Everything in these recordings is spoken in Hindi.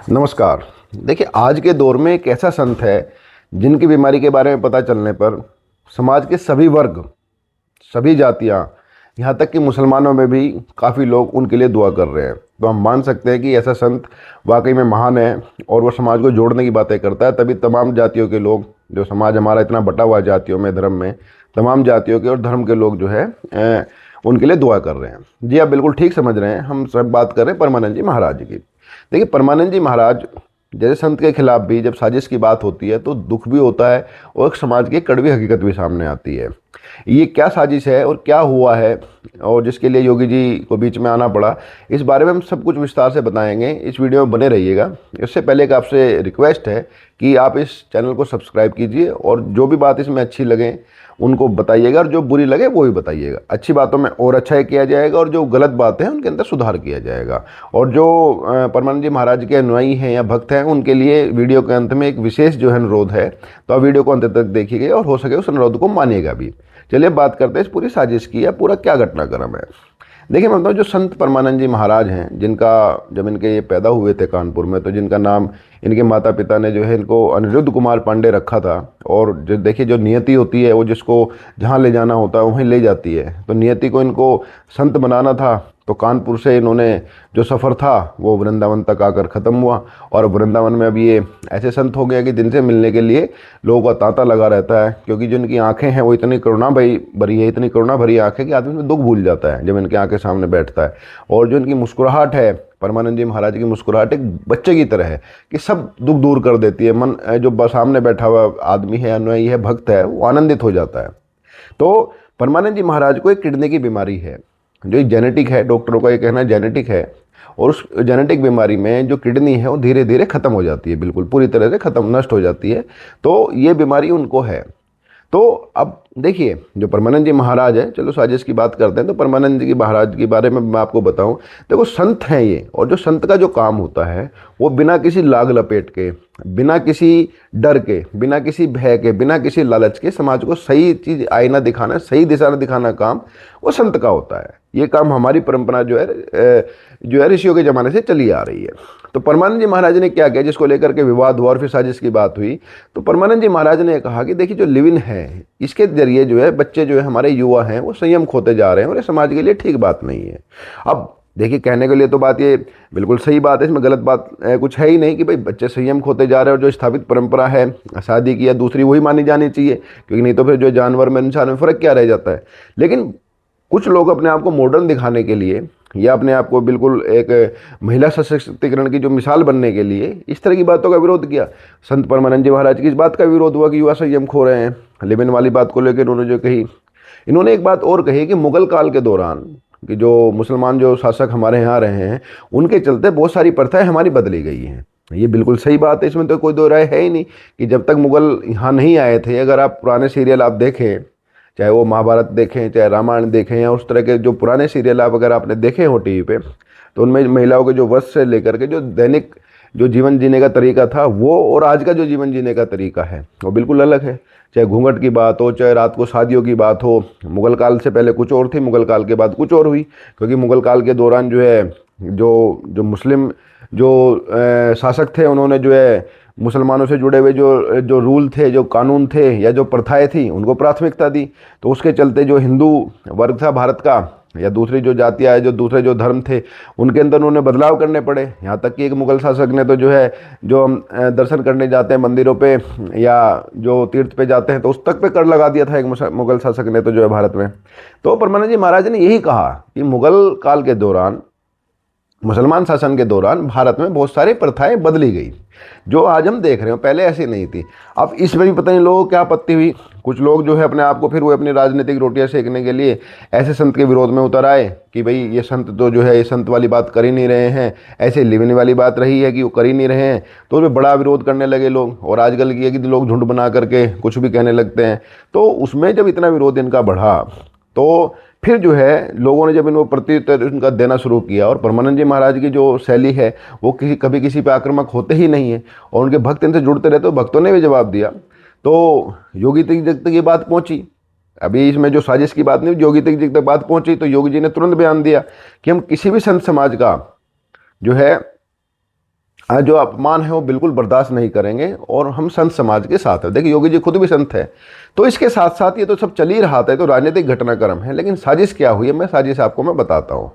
नमस्कार। देखिए, आज के दौर में एक ऐसा संत है जिनकी बीमारी के बारे में पता चलने पर समाज के सभी वर्ग, सभी जातियां, यहाँ तक कि मुसलमानों में भी काफ़ी लोग उनके लिए दुआ कर रहे हैं। तो हम मान सकते हैं कि ऐसा संत वाकई में महान है और वो समाज को जोड़ने की बातें करता है। तभी तमाम जातियों के लोग, जो समाज हमारा इतना बटा हुआ है जातियों में, धर्म में, तमाम जातियों के और धर्म के लोग जो है उनके लिए दुआ कर रहे हैं। जी, आप बिल्कुल ठीक समझ रहे हैं। हम सब बात कर रहे हैं परमानंद जी महाराज की। देखिए, परमानंद जी महाराज जैसे संत के खिलाफ भी जब साजिश की बात होती है तो दुख भी होता है और एक समाज की कड़वी हकीकत भी सामने आती है। ये क्या साजिश है और क्या हुआ है और जिसके लिए योगी जी को बीच में आना पड़ा, इस बारे में हम सब कुछ विस्तार से बताएंगे। इस वीडियो में बने रहिएगा। इससे पहले एक आपसे रिक्वेस्ट है कि आप इस चैनल को सब्सक्राइब कीजिए और जो भी बात इसमें अच्छी लगे उनको बताइएगा और जो बुरी लगे वो भी बताइएगा। अच्छी बातों में और अच्छा किया जाएगा और जो गलत बातें हैं उनके अंदर सुधार किया जाएगा। और जो परमानंद जी महाराज के अनुयायी हैं या भक्त हैं, उनके लिए वीडियो के अंत में एक विशेष जो है अनुरोध है, तो आप वीडियो को अंत तक देखिएगा और हो सके उस अनुरोध को मानिएगा भी। चलिए बात करते हैं इस पूरी साजिश की या पूरा क्या घटनाक्रम है। देखिए, मैं बताऊँ, जो संत परमानंद जी महाराज हैं, जिनका जब इनके ये पैदा हुए थे कानपुर में, तो जिनका नाम इनके माता पिता ने जो है इनको अनिरुद्ध कुमार पांडे रखा था। और जो देखिए, जो नियति होती है वो जिसको जहाँ ले जाना होता है वहीं ले जाती है। तो नियति को इनको संत बनाना था, तो कानपुर से इन्होंने जो सफ़र था वो वृंदावन तक आकर ख़त्म हुआ। और वृंदावन में अब ये ऐसे संत हो गए कि जिनसे मिलने के लिए लोगों का तांता लगा रहता है, क्योंकि जो इनकी आंखें हैं वो इतनी करुणा भरी है, इतनी करुणा भरी आंखें कि आदमी में दुख भूल जाता है जब इनकी आंखें सामने बैठता है। और जो इनकी मुस्कुराहट है, परमानंद जी महाराज की मुस्कुराहट एक बच्चे की तरह है कि सब दुख दूर कर देती है। मन जो सामने बैठा हुआ आदमी है, अनुयायी है, भक्त है, वो आनंदित हो जाता है। तो परमानंद जी महाराज को एक किडनी की बीमारी है, जो जेनेटिक है। डॉक्टरों का ये कहना है जेनेटिक है। और उस जेनेटिक बीमारी में जो किडनी है वो धीरे धीरे ख़त्म हो जाती है, बिल्कुल पूरी तरह से ख़त्म, नष्ट हो जाती है। तो ये बीमारी उनको है। तो अब देखिए, जो परमानंद जी महाराज है, चलो साजिश की बात करते हैं। तो परमानंद जी महाराज के बारे में मैं आपको बताऊं, देखो संत हैं ये, और जो संत का जो काम होता है वो बिना किसी लाग लपेट के, बिना किसी डर के, बिना किसी भय के, बिना किसी लालच के समाज को सही चीज़ आईना दिखाना, सही दिशा दिखाना काम वो संत का होता है। ये काम हमारी परंपरा जो है ऋषियों के ज़माने से चली आ रही है। तो परमानंद जी महाराज ने क्या किया, जिसको लेकर के विवाद हुआ और फिर साजिश की बात हुई। तो परमानंद जी महाराज ने कहा कि देखिए, जो लिविन है इसके जरिए जो है बच्चे, जो है हमारे युवा हैं, वो संयम खोते जा रहे हैं और ये समाज के लिए ठीक बात नहीं है। अब देखिए, कहने के लिए तो बात ये बिल्कुल सही बात है, इसमें गलत बात कुछ है ही नहीं कि भाई बच्चे संयम खोते जा रहे हैं और जो स्थापित परंपरा है शादी की या दूसरी वही मानी जानी चाहिए, क्योंकि नहीं तो फिर जो जानवर में इंसान में फ़र्क क्या रह जाता है। लेकिन कुछ लोग अपने आप को मॉडर्न दिखाने के लिए या अपने आप को बिल्कुल एक महिला सशक्तिकरण की जो मिसाल बनने के लिए इस तरह की बातों का विरोध किया। संत परमानंद जी महाराज की इस बात का विरोध हुआ कि युवा संयम खो रहे हैं। लिविन वाली बात को लेकर उन्होंने जो कही, इन्होंने एक बात और कही कि मुगल काल के दौरान कि जो मुसलमान जो शासक हमारे यहाँ रहे हैं, उनके चलते बहुत सारी प्रथाएं हमारी बदली गई हैं। ये बिल्कुल सही बात है, इसमें तो कोई दो राय है ही नहीं कि जब तक मुगल यहाँ नहीं आए थे, अगर आप पुराने सीरियल आप देखें, चाहे वो महाभारत देखें, चाहे रामायण देखें, या उस तरह के जो पुराने सीरियल आप अगर आपने देखे हो टीवी पे, तो उनमें महिलाओं के जो वस्त्र से लेकर के जो दैनिक जो जीवन जीने का तरीका था वो और आज का जो जीवन जीने का तरीका है वो बिल्कुल अलग है। चाहे घूंघट की बात हो, चाहे रात को शादियों की बात हो, मुगल काल से पहले कुछ और थी, मुगल काल के बाद कुछ और हुई। क्योंकि मुगल काल के दौरान जो है जो मुस्लिम जो शासक थे, उन्होंने जो है मुसलमानों से जुड़े हुए जो रूल थे, जो कानून थे या जो प्रथाएं थी, उनको प्राथमिकता दी। तो उसके चलते जो हिंदू वर्ग था भारत का, या दूसरी जो जातियाँ है, जो दूसरे जो धर्म थे, उनके अंदर उन्होंने बदलाव करने पड़े। यहाँ तक कि एक मुगल शासक ने तो जो है, जो हम दर्शन करने जाते हैं मंदिरों पे या जो तीर्थ पे जाते हैं, तो उस तक पे कर लगा दिया था एक मुगल शासक ने तो जो है भारत में। तो परमानंद जी महाराज ने यही कहा कि मुगल काल के दौरान, मुसलमान शासन के दौरान भारत में बहुत सारी प्रथाएं बदली गई जो आज हम देख रहे हो, पहले ऐसी नहीं थी। अब इसमें भी पता नहीं लोगों को क्या आपत्ति हुई। कुछ लोग जो है अपने आप को फिर वो अपनी राजनीतिक रोटियां सेकने के लिए ऐसे संत के विरोध में उतर आए कि भाई ये संत तो जो है ये संत वाली बात कर ही नहीं रहे हैं, ऐसे लिविन वाली बात रही है कि वो कर ही नहीं रहे हैं। तो उसमें बड़ा विरोध करने लगे लोग। और आजकल की है कि लोग झुंड बना करके कुछ भी कहने लगते हैं। तो उसमें जब इतना विरोध इनका बढ़ा, तो फिर जो है लोगों ने जब इनको प्रत्युत्तर उनका देना शुरू किया। और परमानंद जी महाराज की जो शैली है वो कभी किसी पे आक्रामक होते ही नहीं है और उनके भक्त इनसे जुड़ते रहते, तो भक्तों ने भी जवाब दिया। तो योगी तक ये बात पहुंची। अभी इसमें जो साजिश की बात नहीं, योगी तक बात पहुंची तो योगी जी ने तुरंत बयान दिया कि हम किसी भी संत समाज का जो है जो अपमान है वो बिल्कुल बर्दाश्त नहीं करेंगे और हम संत समाज के साथ हैं। देखिए योगी जी खुद भी संत है, तो इसके साथ साथ ये तो सब चल ही रहा था, तो राजनीतिक घटनाक्रम है। लेकिन साजिश क्या हुई है, मैं साजिश आपको मैं बताता हूँ।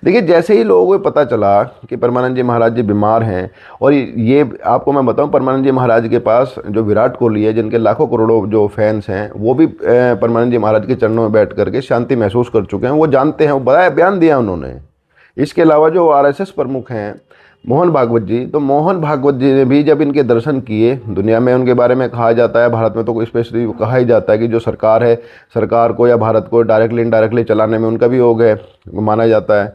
देखिए जैसे ही लोगों को पता चला कि परमानंद जी महाराज जी बीमार हैं, और ये आपको मैं बताऊं, परमानंद जी महाराज के पास जो विराट कोहली है, जिनके लाखों करोड़ों जो फैंस हैं, वो भी परमानंद जी महाराज के चरणों में बैठ करके शांति महसूस कर चुके हैं। वो जानते हैं, वो बताया, बयान दिया उन्होंने। इसके अलावा जो आरएसएस प्रमुख हैं मोहन भागवत जी, तो मोहन भागवत जी ने भी जब इनके दर्शन किए, दुनिया में उनके बारे में कहा जाता है, भारत में तो स्पेशली कहा ही जाता है कि जो सरकार है, सरकार को या भारत को डायरेक्टली इनडायरेक्टली चलाने में उनका भी योग है, माना जाता है।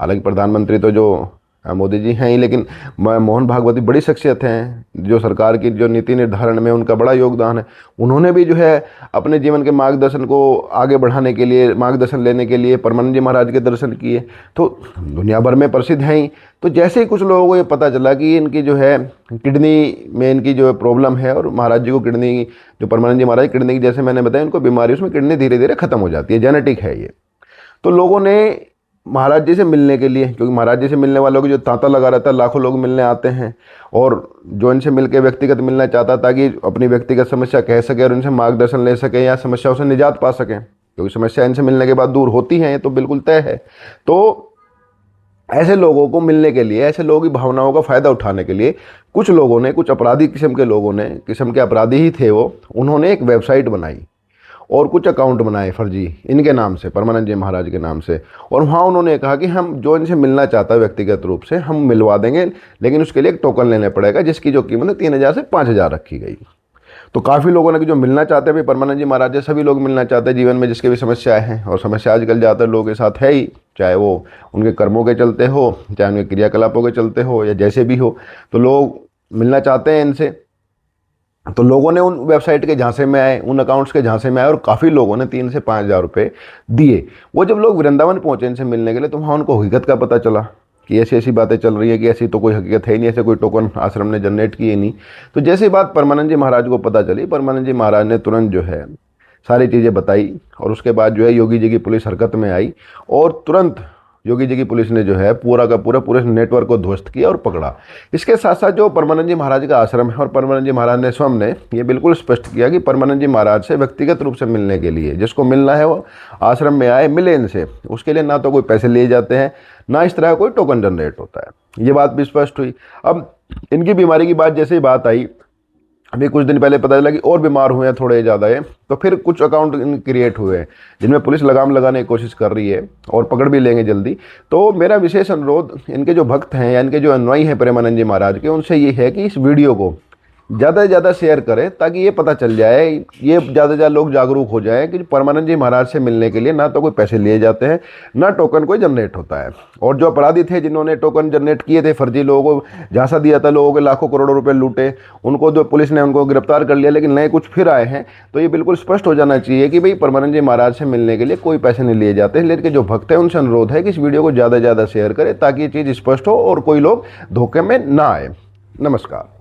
हालांकि प्रधानमंत्री तो जो मोदी जी हैं ही, लेकिन मोहन भागवत जी बड़ी शख्सियत हैं, जो सरकार की जो नीति निर्धारण में उनका बड़ा योगदान है। उन्होंने भी जो है अपने जीवन के मार्गदर्शन को आगे बढ़ाने के लिए, मार्गदर्शन लेने के लिए परमानंद जी महाराज के दर्शन किए, तो दुनिया भर में प्रसिद्ध हैं ही। तो जैसे ही कुछ लोगों को ये पता चला कि इनकी जो है किडनी में इनकी जो प्रॉब्लम है, और महाराज जी को किडनी, जो परमानंद जी महाराज किडनी की, जैसे मैंने बताया, उनको बीमारी, उसमें किडनी धीरे धीरे खत्म हो जाती है, जेनेटिक है ये। तो लोगों ने महाराज जी से मिलने के लिए, क्योंकि महाराज जी से मिलने वालों की जो तांता लगा रहता है, लाखों लोग मिलने आते हैं, और जो इनसे मिलकर व्यक्तिगत मिलना चाहता ताकि अपनी व्यक्तिगत समस्या कह सके और इनसे मार्गदर्शन ले सके या समस्याओं से निजात पा सकें, क्योंकि समस्या इनसे मिलने के बाद दूर होती हैं, ये तो बिल्कुल तय है। तो ऐसे लोगों को मिलने के लिए, ऐसे लोगों की भावनाओं का फ़ायदा उठाने के लिए कुछ लोगों ने, कुछ अपराधी किस्म के लोगों ने, किस्म के अपराधी ही थे वो, उन्होंने एक वेबसाइट बनाई और कुछ अकाउंट बनाए फर्जी इनके नाम से, परमानंद जी महाराज के नाम से। और वहाँ उन्होंने कहा कि हम जो इनसे मिलना चाहता है व्यक्तिगत रूप से हम मिलवा देंगे, लेकिन उसके लिए एक टोकन लेना पड़ेगा, जिसकी जो कीमत है 3,000 से 5,000 रखी गई। तो काफ़ी लोगों ने कि जो मिलना चाहते हैं भाई परमानंद जी महाराज से, सभी लोग मिलना चाहते हैं जीवन में जिसके भी समस्याएं हैं, और समस्या आजकल ज़्यादातर लोगों के साथ है ही, चाहे वो उनके कर्मों के चलते हो, चाहे उनके क्रियाकलापों के चलते हो, या जैसे भी हो, तो लोग मिलना चाहते हैं इनसे। तो लोगों ने उन वेबसाइट के झांसे में आए, उन अकाउंट्स के झांसे में आए, और काफ़ी लोगों ने 3 से 5,000 रुपये दिए। वो जब लोग वृंदावन पहुँचे इनसे मिलने के लिए, तो वहाँ उनको हकीकत का पता चला कि ऐसी ऐसी बातें चल रही है, कि ऐसी तो कोई हकीकत है ही नहीं, ऐसे कोई टोकन आश्रम ने जनरेट किए नहीं। तो जैसे बात परमानंद जी महाराज को पता चली, परमानंद जी महाराज ने तुरंत जो है सारी चीज़ें बताई, और उसके बाद जो है योगी जी की पुलिस हरकत में आई, और तुरंत योगी जी की पुलिस ने जो है पूरा का पूरे नेटवर्क को ध्वस्त किया और पकड़ा। इसके साथ साथ जो परमानंद जी महाराज का आश्रम है, और परमानंद जी महाराज ने स्वयं ने ये बिल्कुल स्पष्ट किया कि परमानंद जी महाराज से व्यक्तिगत रूप से मिलने के लिए जिसको मिलना है वो आश्रम में आए, मिले इनसे, उसके लिए ना तो कोई पैसे लिए जाते हैं, ना इस तरह कोई टोकन जनरेट होता है। ये बात भी स्पष्ट हुई। अब इनकी बीमारी की बात जैसे ही बात आई, अभी कुछ दिन पहले पता चला कि और बीमार हुए हैं थोड़े ज़्यादा है, तो फिर कुछ अकाउंट क्रिएट हुए हैं जिनमें पुलिस लगाम लगाने की कोशिश कर रही है, और पकड़ भी लेंगे जल्दी। तो मेरा विशेष अनुरोध इनके जो भक्त हैं या इनके जो अनुयायी हैं प्रेमानंद जी महाराज के, उनसे ये है कि इस वीडियो को ज़्यादा से ज़्यादा शेयर करें, ताकि ये पता चल जाए, ये ज़्यादा से ज़्यादा लोग जागरूक हो जाएं कि परमानंद जी महाराज से मिलने के लिए ना तो कोई पैसे लिए जाते हैं, ना टोकन कोई जनरेट होता है। और जो अपराधी थे जिन्होंने टोकन जनरेट किए थे, फर्जी लोगों को झांसा दिया था, लोगों के लाखों करोड़ों रुपए लूटे, उनको जो पुलिस ने उनको गिरफ्तार कर लिया, लेकिन नए कुछ फिर आए हैं। तो ये बिल्कुल स्पष्ट हो जाना चाहिए कि भाई परमानंद जी महाराज से मिलने के लिए कोई पैसे नहीं लिए जाते। लेकिन जो भक्त हैं उनसे अनुरोध है कि इस वीडियो को ज़्यादा से ज़्यादा शेयर करें, ताकि ये चीज़ स्पष्ट हो और कोई लोग धोखे में ना आए। नमस्कार।